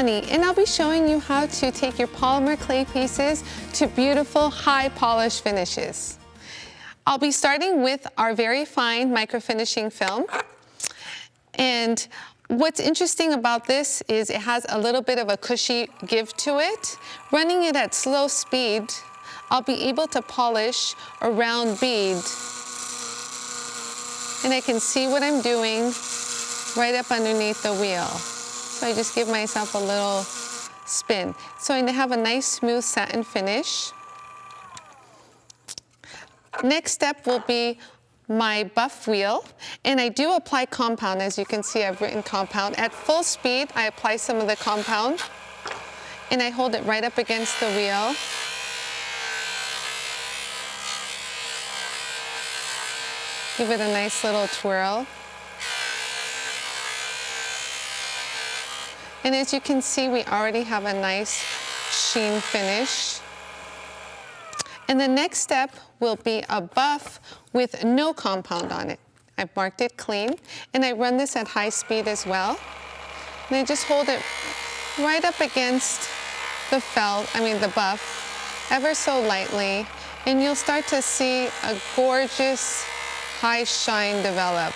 Anie, and I'll be showing you how to take your polymer clay pieces to beautiful high polish finishes. I'll be starting with our very fine microfinishing film. And what's interesting about this is it has a little bit of a cushy give to it. Running it at slow speed, I'll be able to polish a round bead. And I can see what I'm doing right up underneath the wheel. So I just give myself a little spin. So I have a nice smooth satin finish. Next step will be my buff wheel, and I do apply compound. As you can see, I've written compound. At full speed, I apply some of the compound, and I hold it right up against the wheel. Give it a nice little twirl. And as you can see, we already have a nice sheen finish. And the next step will be a buff with no compound on it. I've marked it clean, and I run this at high speed as well. And I just hold it right up against the the buff, ever so lightly, and you'll start to see a gorgeous high shine develop.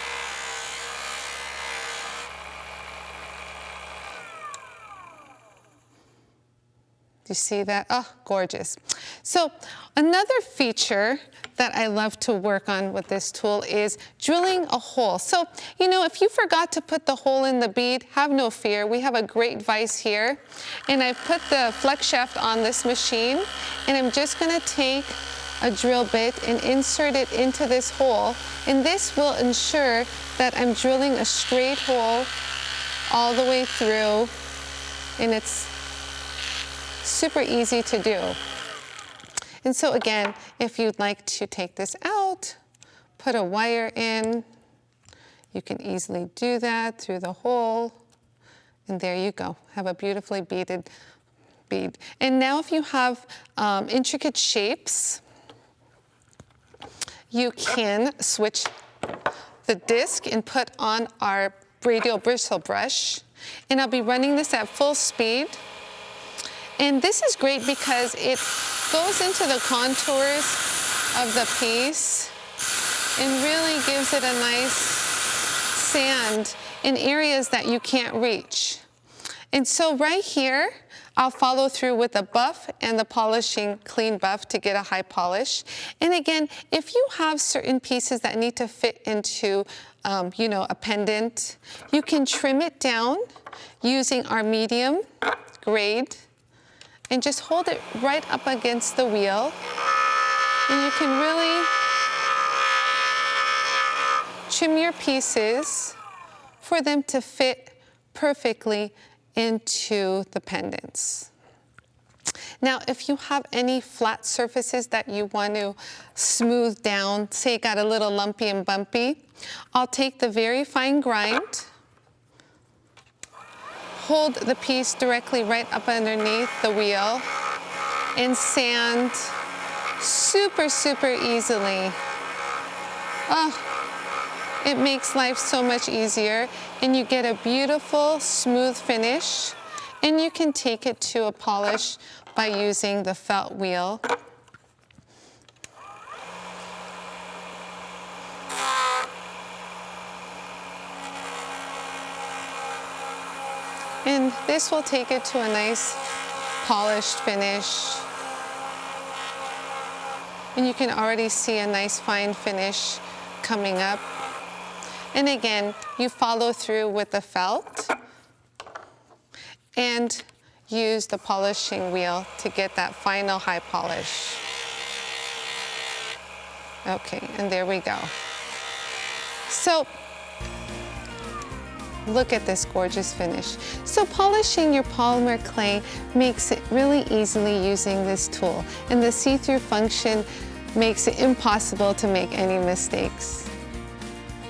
Do you see that? Oh, gorgeous. So another feature that I love to work on with this tool is drilling a hole. So, you know, if you forgot to put the hole in the bead, have no fear. We have a great vise here. And I've put the flex shaft on this machine, and I'm just gonna take a drill bit and insert it into this hole. And this will ensure that I'm drilling a straight hole all the way through, and it's super easy to do. And so again, if you'd like to take this out, put a wire in, you can easily do that through the hole, and there you go. Have a beautifully beaded bead. And now if you have intricate shapes, you can switch the disc and put on our radial bristle brush, and I'll be running this at full speed. And this is great because it goes into the contours of the piece and really gives it a nice sand in areas that you can't reach. And so right here, I'll follow through with the buff and the polishing clean buff to get a high polish. And again, if you have certain pieces that need to fit into you know, a pendant, you can trim it down using our medium grade, and just hold it right up against the wheel. And you can really trim your pieces for them to fit perfectly into the pendants. Now, if you have any flat surfaces that you want to smooth down, say it got a little lumpy and bumpy, I'll take the very fine grind, hold the piece directly right up underneath the wheel, and sand super, super easily. Oh, it makes life so much easier, and you get a beautiful, smooth finish, and you can take it to a polish by using the felt wheel. And this will take it to a nice polished finish. And you can already see a nice fine finish coming up. And again, you follow through with the felt and use the polishing wheel to get that final high polish. Okay, and there we go. So, look at this gorgeous finish. So polishing your polymer clay makes it really easily using this tool, and the see-through function makes it impossible to make any mistakes.